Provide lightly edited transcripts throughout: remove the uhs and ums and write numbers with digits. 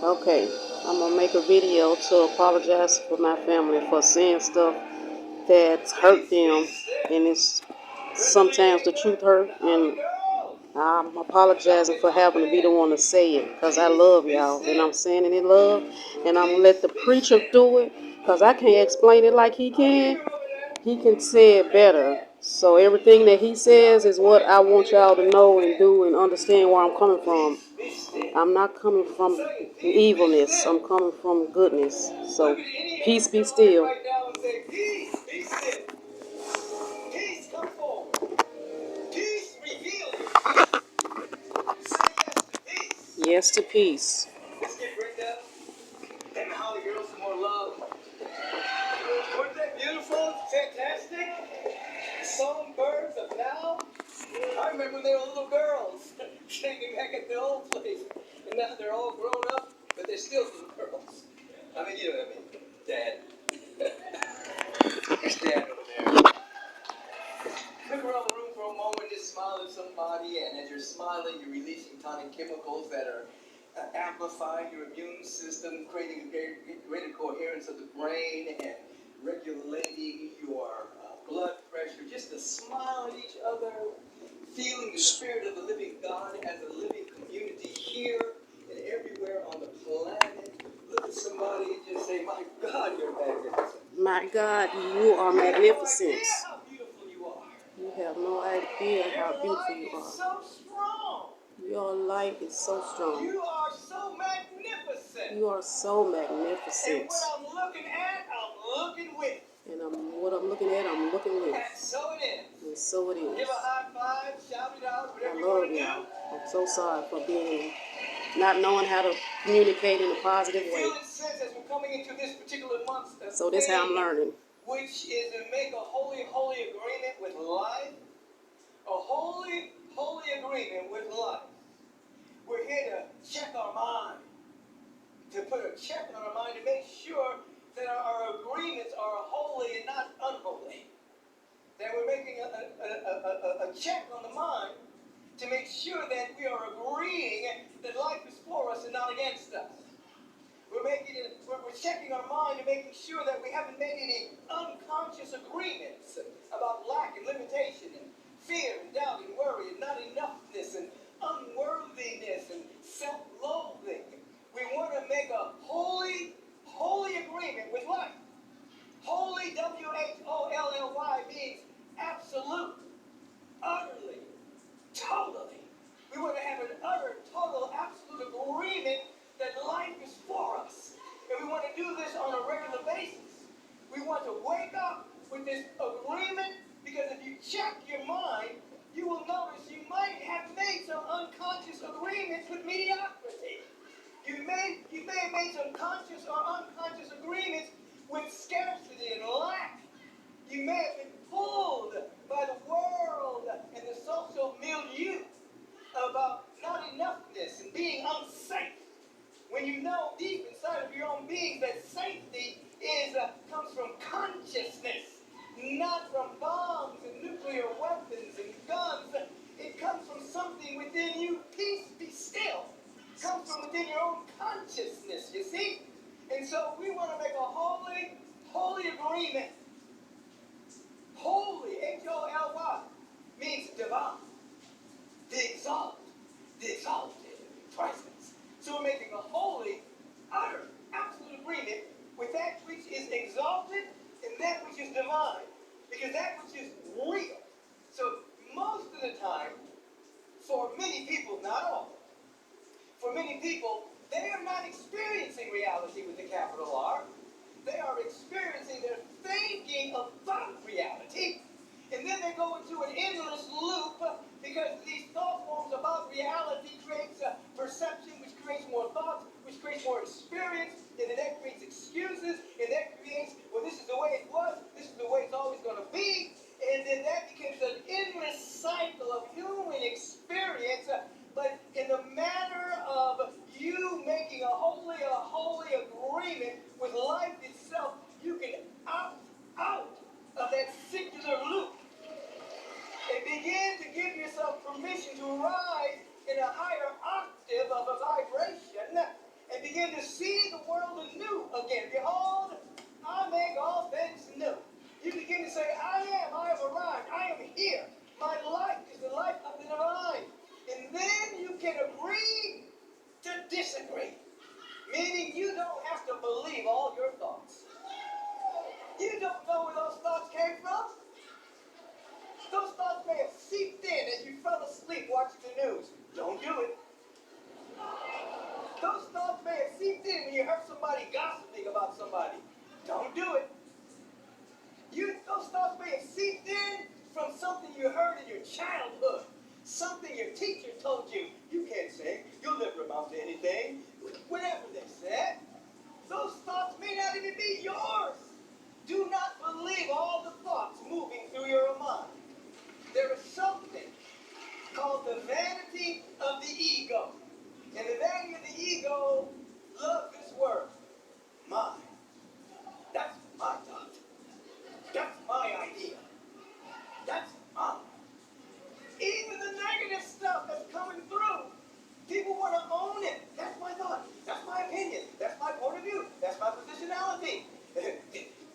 Okay, I'm gonna make a video to apologize for my family for saying stuff that's hurt them, and it's sometimes the truth hurt, and I'm apologizing for having to be the one to say it, because I love y'all, and I'm saying it in love, and I'm gonna let the preacher do it, because I can't explain it like he can. He can say it better. So everything that he says is what I want y'all to know and do and understand where I'm coming from. I'm not coming from evilness. I'm coming from goodness. So peace be still. Yes to peace. Let's get Brenda and Holly girls some more love. Weren't they beautiful? Fantastic? Songbirds of now? I remember when they were little girls singing back at the old place. And now they're all grown up, but they're still little girls. I mean, you know what I mean. Dad. There's Dad over there. Look around the room for a moment, just smile at somebody, and as you're smiling, you're releasing tiny chemicals that are amplifying your immune system, creating a greater coherence of the brain, and regulating your blood pressure. Just to smile at each other, feeling the spirit of the living God as a living community here and everywhere on the planet. Look at somebody and just say, "My God, you're magnificent. My God, you are magnificent. How beautiful you are. You have no idea how beautiful you are. So strong. Your light is so strong. You are so magnificent. You are so magnificent. And what I'm looking at, I'm looking with. And what I'm looking at, I'm looking with. And so it is. And so it is. Give a high five, shout it out, whatever you want to do. I'm so sorry for being not knowing how to communicate in a positive way. As we're coming into this particular month, so that's how I'm learning. Which is to make a holy agreement with life. A holy agreement with life. We're here to check our mind. To put a check on our mind to make sure that our agreements are holy and not unholy. That we're making a check on the mind to make sure that we are agreeing that life is for us and not against us. We're checking our mind and making sure that we haven't made any unconscious agreements about lack and limitation and fear and doubt and worry and not enoughness and unworthiness and self-loathing. We want to make a holy agreement with life. Holy, W-H-O-L-L-Y, means absolute, utterly, totally. We want to have an utter, total, absolute agreement that life is for us. And we want to do this on a regular basis. We want to wake up with this agreement, because if you check your mind, you will notice you might have made some unconscious agreements with mediocrity. You may have made some conscious or unconscious agreements with scarcity and lack. You may have been pulled by the world and the social milieu about not enoughness and being unsafe. When you know deep inside of your own being that safety comes from consciousness, not from bombs and nuclear weapons and guns. It comes from something within you. Peace, be still. It comes from within your own consciousness, you see? And so we want to make a holy agreement. Holy, H-O-L-Y, means divine. The exalted, priceless. So we're making a holy, utter, absolute agreement with that which is exalted and that which is divine. Because that which is real. So most of the time, for many people, not all, for many people, they are not experiencing reality with the capital R. They are experiencing, they're thinking about reality. And then they go into an endless loop because these thought forms about reality creates perception, which creates more thoughts, which creates more experience, and then that creates excuses, and that creates, well, this is the way it was, this is the way it's always going to be, and then that becomes an endless cycle of human experience, but in the manner of you making a holy agreement with life itself, you can opt out of that singular loop and begin to give yourself permission to rise in a higher octave of a vibration and begin to see the world anew again. Behold, I make all things new. You begin to say, I have arrived, I am here. My life is the life of the divine. And then you can agree to disagree. Meaning you don't have to believe all your thoughts. You don't know where those thoughts came from. Those thoughts may have seeped in as you fell asleep watching the news. Don't do it. Those thoughts may have seeped in when you heard somebody gossiping about somebody. Don't do it. Those thoughts may have seeped in from something you heard in your childhood. Something your teacher told you. You can't sing. You'll never amount to anything. Whatever they said. Those thoughts may not even be yours. Do not believe all the thoughts moving through your mind. There is something called the vanity of the ego. And the vanity of the ego loves this word. Mine. That's my thought. That's my idea. That's mine. Even the negative stuff that's coming through, people want to own it. That's my thought. That's my opinion. That's my point of view. That's my positionality.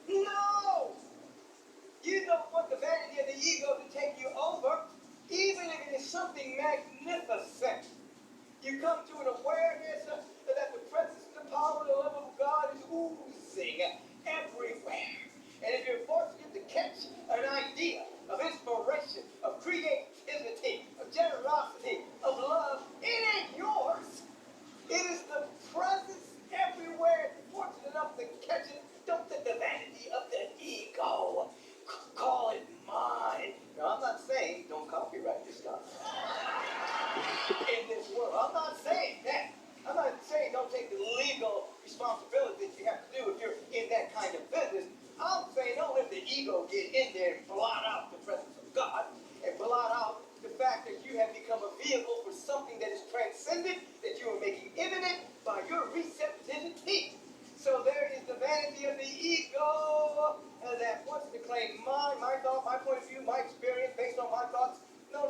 No! You don't want the vanity of the ego to take you over, even if it is something magnificent. You come to an awareness that the presence, the power, the love of God is oozing everywhere. And if you're fortunate to catch an idea of inspiration, of creativity, of generosity, of love, it ain't yours. It is the presence everywhere. If you're fortunate enough to catch it, don't let the vanity of the ego call it mine. Now, I'm not saying don't copyright your stuff in this world. I'm not saying that. I'm not saying don't take the legal responsibility that you have to do if you're in that kind of business. I'm saying don't let the ego get in there and blot out the presence of God and blot out the fact that you have become a vehicle for something that is transcendent, that you are making imminent by your receptivity. So there is the vanity of the ego that wants to claim my thought, my point of view, my experience based on my thoughts. No.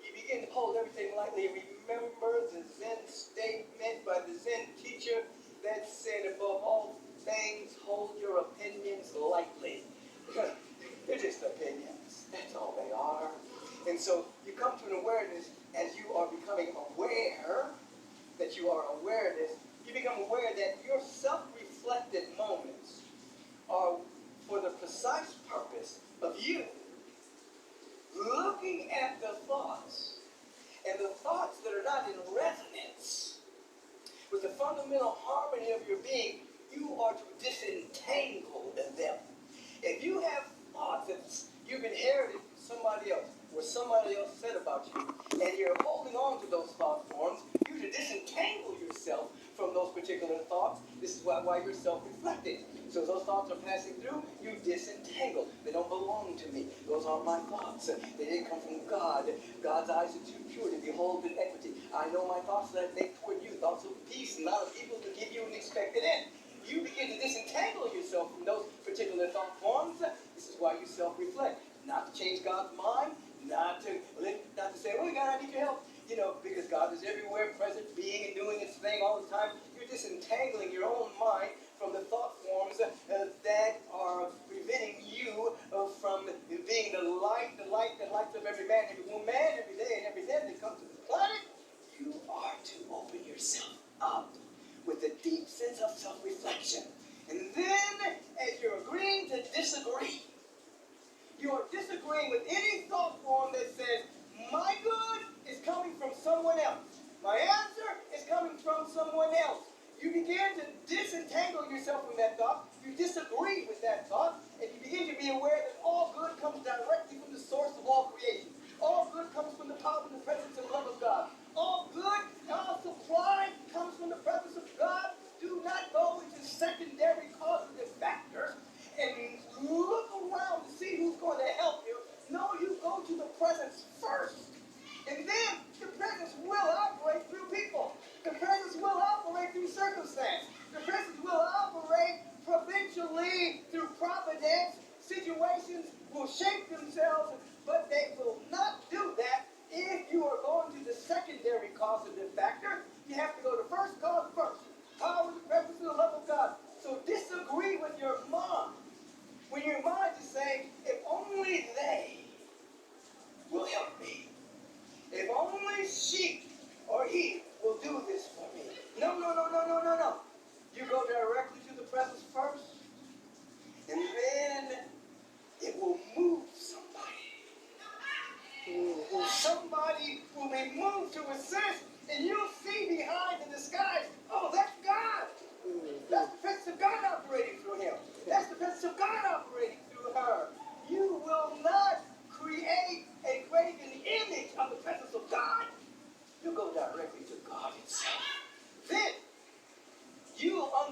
You begin to hold everything lightly. Remember the Zen statement by the Zen teacher that said, above all things, hold your opinions lightly. They're just opinions. That's all they are. And so you come to an awareness as you are becoming aware that you are awareness. You become aware that your self-reflected moments are for the precise purpose of you looking at the thoughts, and the thoughts that are not in resonance with the fundamental harmony of your being, you are to disentangle them. If you have thoughts that you've inherited from somebody else, or somebody else said about you, and you're holding on to those thought forms, you to disentangle yourself from those particular thoughts. This is why you're self-reflecting. So those thoughts are passing through, you disentangle. They don't belong to me. Those aren't my thoughts. They didn't come from God. God's eyes are too pure to behold inequity. I know my thoughts that I think toward you, thoughts of peace and not of evil, to give you an expected end. You begin to disentangle yourself from those particular thought forms. This is why you self-reflect. Not to change God's mind, not to say, oh God, I need your help. Because God is everywhere, present, being and doing His thing all the time. You're disentangling your own mind from the thought forms that are preventing you from being the light that lights up every man, every woman, every day, and every day that comes to the planet. You are to open yourself up with a deep sense of self-reflection. And then, as you're agreeing to disagree, you are disagreeing with any thought form that says, my good is coming from someone else. My answer is coming from someone else. You begin to disentangle yourself from that thought. You disagree with that thought. And you begin to be aware that all good comes directly from the source of all creation. All good comes from the power and the presence and love of God. All good, all supply comes from the presence of God. Do not go into secondary causative factors and look around to see who's going to help you. No, you go to the presence first. And then the presence will operate through people. The presence will operate through circumstance. The presence will operate providentially through providence. Situations will shape themselves, but they will not do that if you are going to the secondary causative factor. You have to go to first cause first.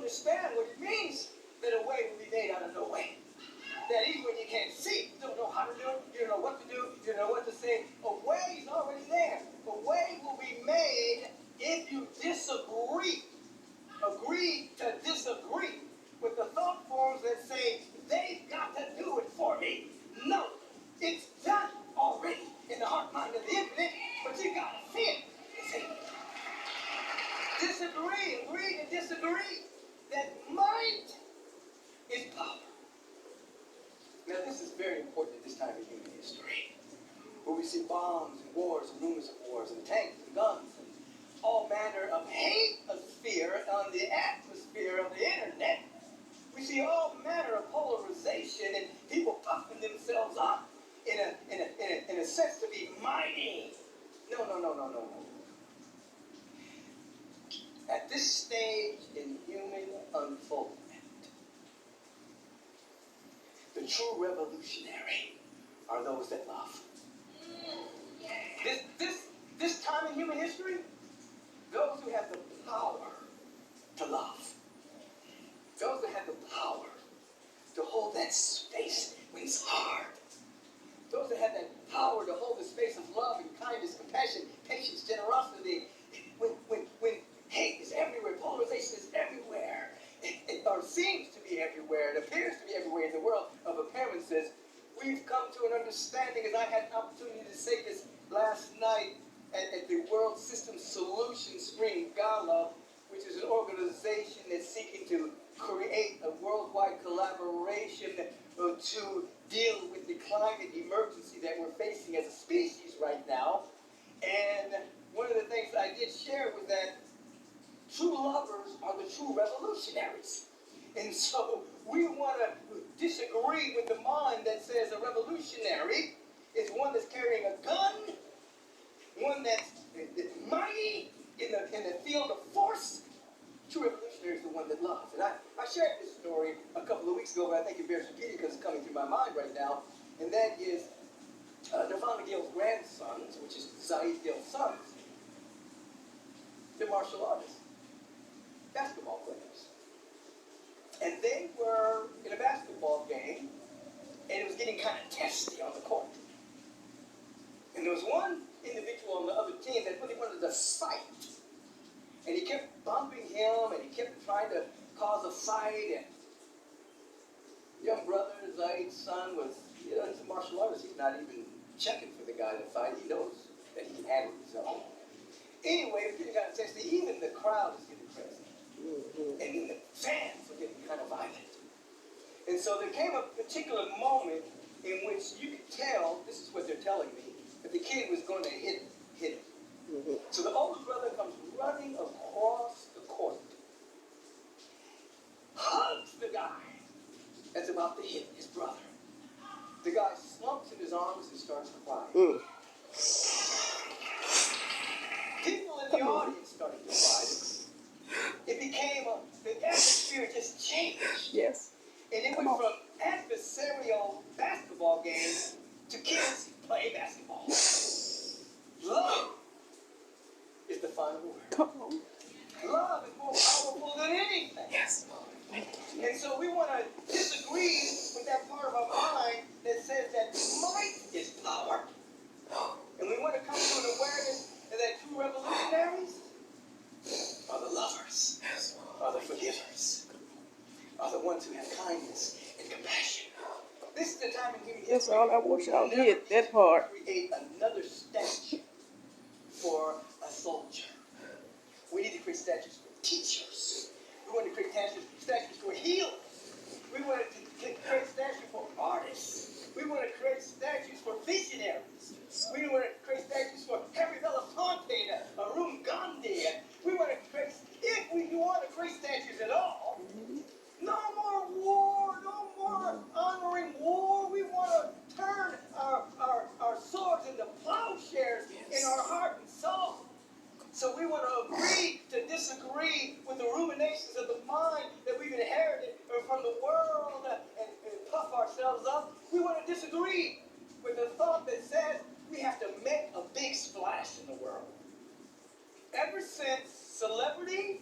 understand what it means that a way will be made out of no way. That even when you can't see, you don't know how to do it, you don't know what to do, you don't know what to say, a way is already there. A way will be made if you disagree. Agree to disagree with the thought forms that say, they've got to do it for me. No, it's done already in the heart, mind of the infinite, but you got to see it. You see? Disagree, agree to disagree. That might is power. Now, this is very important at this time in human history, where we see bombs and wars and rumors of wars and tanks and guns and all manner of hate sphere on the atmosphere of the internet. We see all manner of polarization and people puffing themselves up in a sense to be mighty. No. At this stage in human unfoldment, the true revolutionary are those that love. This time in human history, those who have the power to love, those that have the power to hold that space when it's hard, those that have that power to hold the space of love and kindness, compassion, patience, generosity, when hate is everywhere, polarization is everywhere, or seems to be everywhere, it appears to be everywhere in the world of appearances, we've come to an understanding, as I had an opportunity to say this last night at the World Systems Solutions Spring Gala, which is an organization that's seeking to create a worldwide collaboration to deal with the climate emergency that we're facing as a species right now. And one of the things I did share was that true lovers are the true revolutionaries. And so we want to disagree with the mind that says a revolutionary is one that's carrying a gun, one that's mighty in the field of force. True revolutionary is the one that loves. And I shared this story a couple of weeks ago, but I think it bears repeating because it's coming through my mind right now. And that is Nirvana Gill's grandsons, which is Zaid Gill's sons. They're martial artists, basketball players. And they were in a basketball game, and it was getting kind of testy on the court. And there was one individual on the other team that really wanted to fight. And he kept bumping him, and he kept trying to cause a fight. And young brother, Zaid's son, was, he's a martial artist. He's not even checking for the guy to fight. He knows that he can handle his own. Anyway, it was getting kind of testy. Even the crowd is getting crazy. And then the fans were getting kind of violent. And so there came a particular moment in which you could tell, this is what they're telling me, that the kid was going to hit him. So the older brother comes running across the court, hugs the guy that's about to hit his brother. The guy slumps in his arms and starts crying. People in the audience started to cry. It became the atmosphere just changed. Yes. And it went from adversarial basketball games to kids playing basketball. Love is the final word. Come on. Love is more powerful than anything. Yes. And so we want to disagree with that part of our mind that says that might is power. And we want to come to an awareness that true revolutionaries are the lovers, are the forgivers, are the ones who have kindness and compassion. This is the time in human history. That's all I want y'all to hit, that part. Create another statue for a soldier. We need to create statues for teachers. We want to create statues for healers. We want to create statues for artists. We want to create statues for visionaries. We want to create statues for Harry Belafonte, Arun Gandhi. We want to create, if we want to create statues at all, no more war, no more honoring war. We want to turn our swords into plowshares in our heart and soul. So we want to agree to disagree with the ruminations of the mind that we've inherited from the world and puff ourselves up. We want to disagree with the thought that says we have to make a big splash in the world. Ever since celebrity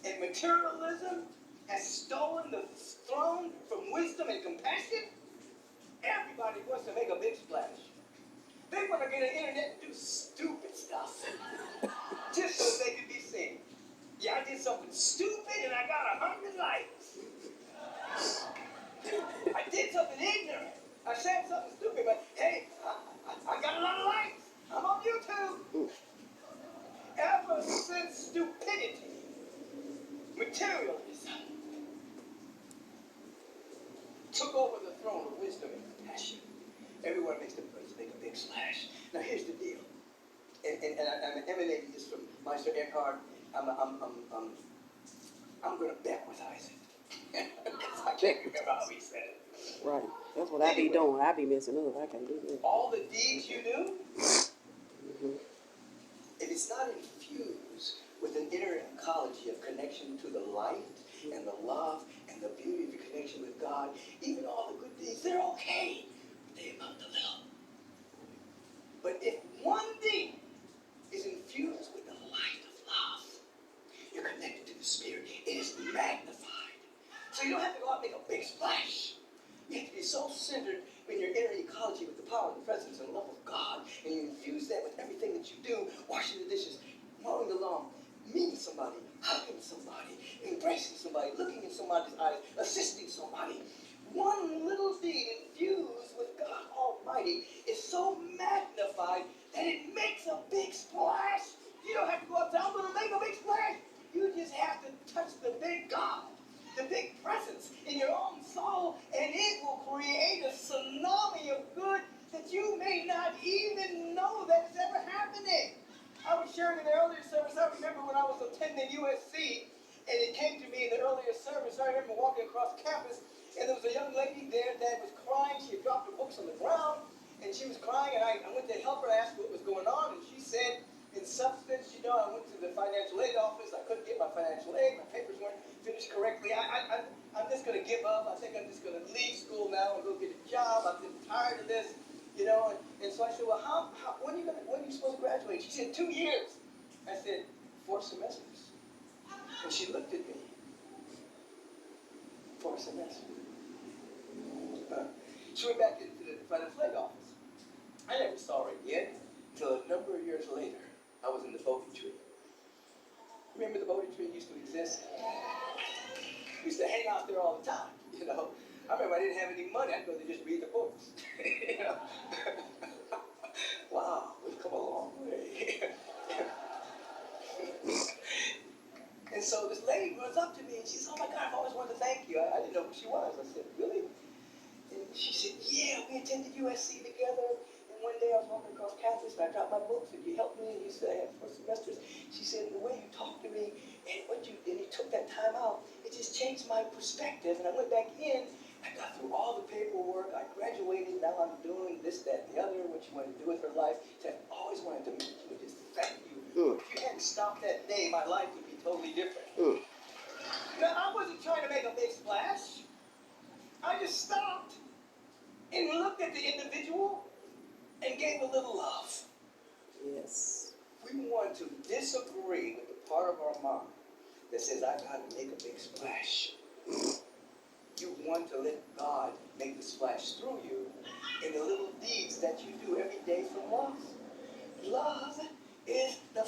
and materialism has stolen the throne from wisdom and compassion, everybody wants to make a big splash. They want to get on the internet and do stupid stuff just so they can be seen. Yeah, I did something stupid and I got 100 likes. I did something ignorant. I said something stupid, but hey, I got a lot of likes. I'm on YouTube. Ever since stupidity, materialism, took over the throne of wisdom and compassion, everyone makes the place make a big splash. Now here's the deal, and I'm emanating this from Meister Eckhart. I'm going to bet with Isaac. I can't remember how he said it. Right. That's what I be doing. I be messing up. I can't do that. All the deeds you do, if it's not infused with an inner ecology of connection to the light and the love and the beauty of your connection with God, even all the good deeds, they're okay. They amount to little. But if one deed is infused with the light of love, you're connected to the Spirit. It is magnified. So you don't have to go out and make a big splash. You have to be so centered in your inner ecology with the power and the presence and love of God, and you infuse that with everything that you do, washing the dishes, mowing the lawn, meeting somebody, hugging somebody, embracing somebody, looking in somebody's eyes, assisting somebody. One little deed infused with God Almighty is so magnified that it makes a big splash. You don't have to go up and I'm going to make a big splash. You just have to touch the big God, the big presence in your own soul, and it will create a tsunami of good that you may not even know that it's ever happening. I was sharing in the earlier service, I remember when I was attending USC, and it came to me in the earlier service, I remember walking across campus, and there was a young lady there that was crying. She had dropped her books on the ground, and she was crying, and I went to help her, ask what was going on, and she said, in substance, I went to the financial aid office. I couldn't get my financial aid. My papers weren't finished correctly. I'm just going to give up. I think I'm just going to leave school now and go get a job. I'm just tired of this, And so I said, well, when are you supposed to graduate? She said, 2 years. I said, 4 semesters. And she looked at me. 4 semesters. She went back into the financial aid office. I never saw her again until a number of years later. I was in the Bodhi tree. Remember the Bodhi tree used to exist? We used to hang out there all the time, I remember I didn't have any money. I'd go there just read the books, Wow, we've come a long way. And so this lady runs up to me and she says, oh my God, I've always wanted to thank you. I didn't know who she was. I said, really? And she said, yeah, we attended USC together. One day I was walking across campus and I dropped my books and you helped me and you said I had 4 semesters. She said, the way you talked to me and you took that time out, it just changed my perspective. And I went back in, I got through all the paperwork, I graduated, now I'm doing this, that, and the other, what she wanted to do with her life. So I've always wanted to meet you and just thank you. If you hadn't stopped that day, my life would be totally different. Now, I wasn't trying to make a big splash. I just stopped and looked at the individual and gave a little love. Yes. We want to disagree with the part of our mind that says, I got to make a big splash. You want to let God make the splash through you in the little deeds that you do every day from love. Love is the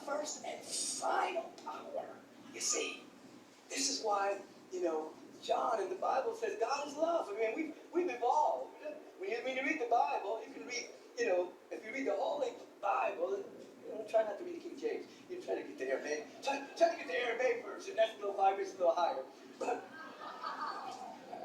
first and final power. You see, this is why, John in the Bible says God is love. I mean, we've evolved. When you read the Bible, you can read, if you read the whole Bible, try not to read the King James. You try to get the Aramaic. Try to get the Aramaic version. That's a little vibration, a little higher. But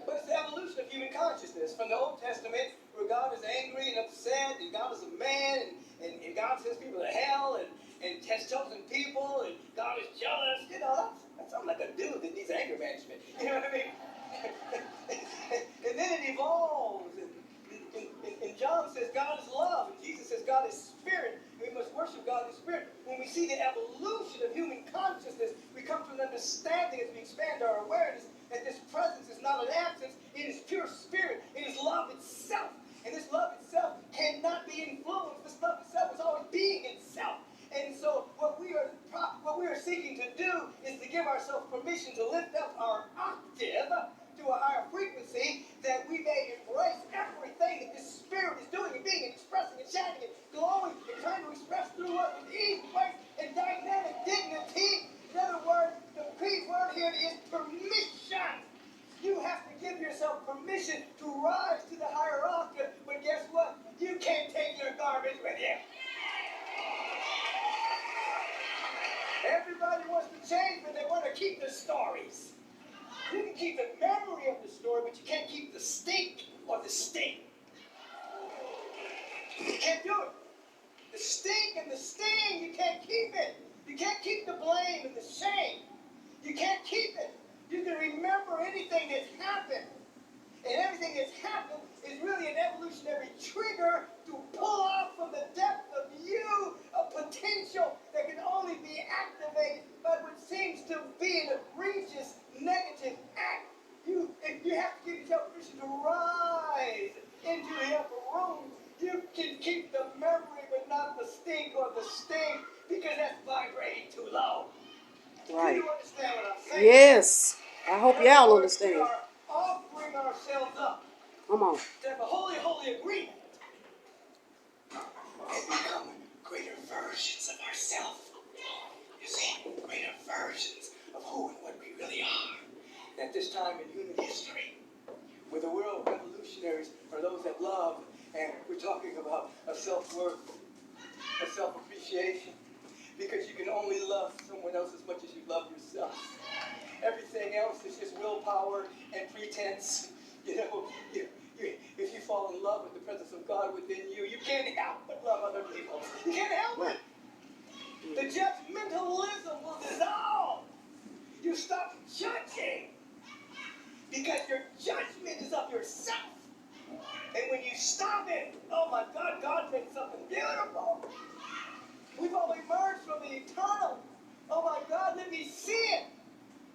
it's the evolution of human consciousness. From the Old Testament, where God is angry and upset, and God is a man, and God sends people to hell, and has chosen people, and God is jealous. That sounds like a dude that needs anger management. You know what I mean? And then it evolves. And John says God is love, and Jesus says God is spirit, and we must worship God in spirit. When we see the evolution of human consciousness, we come to an understanding as we expand our awareness that this presence is not an absence, it is pure spirit, it is love itself. And this love itself cannot be influenced. This love itself is always being itself. And so what we are seeking thing to do is to give ourselves permission to lift up our octave to a higher frequency, that we may embrace everything that this Spirit is doing and being and expressing and shining and glowing and trying to express through us with ease, grace, and dynamic dignity. In other words, the key word here is permission. You have to give yourself permission to rise to the higher octave, but guess what? You can't take your garbage with you. Everybody wants to change, but they want to keep the stories. You can keep the memory of the story, but you can't keep the stink or the sting. You can't do it. The stink and the sting, you can't keep it. You can't keep the blame and the shame. You can't keep it. You can remember anything that's happened. And everything that's happened is really an evolutionary trigger to pull out from the depth of you a potential that can only be activated by what seems to be an egregious negative act. You have to give yourself permission to rise into the upper room. You can keep the memory but not the stink or the sting, because that's vibrating too low. Right. Do you understand what I'm saying? Yes. I hope y'all We understand. are offering ourselves up Come on. to have a holy, holy agreement and become greater versions of ourselves. You see, greater versions of who and what we really are. At this time in human history, where the world revolutionaries are those that love, and we're talking about a self-worth, a self-appreciation, because you can only love someone else as much as you love yourself. Everything else is just willpower and pretense. You know, if you fall in love with the presence of God within you, you can't help but love other people. You can't help it. The judgmentalism will dissolve. You stop judging, because your judgment is of yourself. And when you stop it, oh my God, God makes something beautiful. We've all emerged from the eternal. Oh my God, let me see it.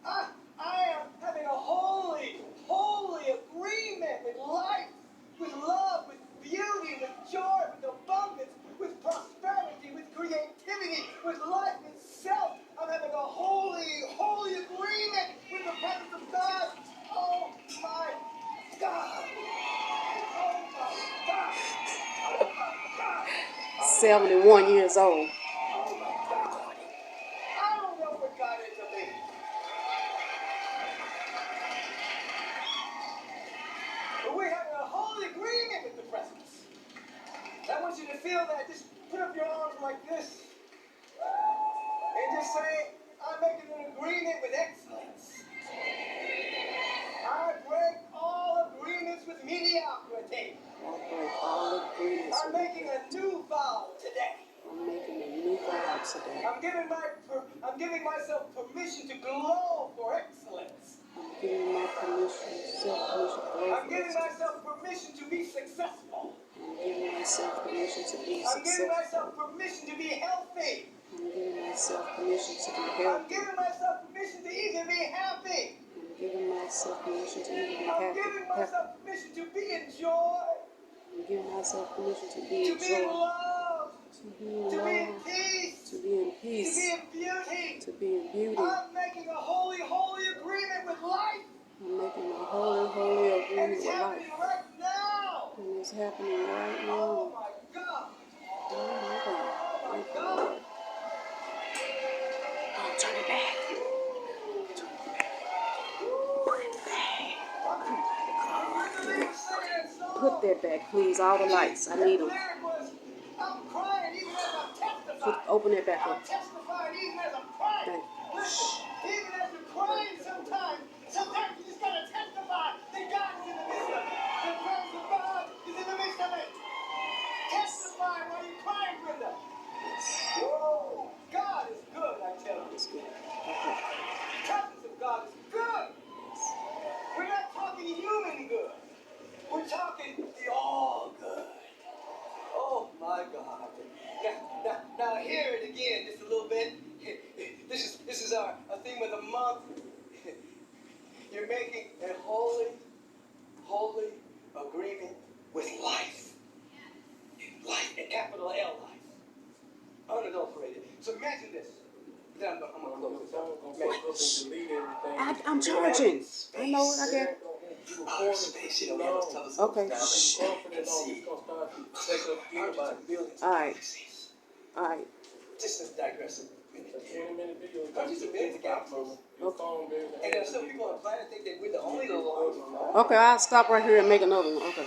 I am having a holy, holy agreement with life, with love, with beauty, with joy, with abundance, with prosperity, with creativity, with life itself. I'm having a holy, holy agreement with the presence of God. Oh my God. Oh my God. Oh my God. 71 years old. Oh my God. I don't know what God is to me. But we're having a holy agreement with the presence. I want you to feel that. Just put up your arms like this and just say, I'm making an agreement with excellence. I break all agreements with mediocrity. I break all agreements. I'm making a new vow today. I'm making a new vow today. I'm giving myself permission to glow for excellence. I'm giving my permission, self-permission for I'm giving excellence. myself permission to be successful. I'm giving myself permission to be I'm giving successful. myself permission to be healthy. I'm giving myself permission to be I'm healthy. giving myself permission to even be happy. I'm giving myself permission to even be I'm happy. giving myself permission to be in joy, I'm giving myself permission to be to in be in joy, love, to be in to be in love, peace, to be in to peace, be in beauty. to be in beauty. I'm making a holy, holy agreement with life, I'm making a holy, holy and agreement it's with life. happening right now. And it's happening right Oh now. my God. Oh my God. Oh my Thank you, God. Lord. Oh, turn it back. Put that back, please. All the lights. I need them. I'm crying even as I'm testifying. Open it back I'm up. testifying even as I'm crying. Thank you. Listen, even as you're crying sometimes you just gotta testify that God is in the midst of it. The presence of God is in the midst of it. Testify while you're crying, Brenda. Woo! God is good, I tell you. It's good. The presence of God is good. We're not talking human good. We're talking the all good. Oh my God. Now hear it again just a little bit. This is our theme of the month. You're making a holy, holy agreement with life. Life, a capital L life. Unadulterated. So imagine this. Then I'm gonna close this out. I'm charging. I know it. I get. Outer space, you know, yeah, those telescopes Okay. now Shh. that can see hundreds of billions All of right. galaxies. All right. Just a digressive minute here. Hundreds of billions of galaxies. Okay. And there are still people on the planet think that we're the only little ones. Okay. I'll stop right here and make another one. Okay.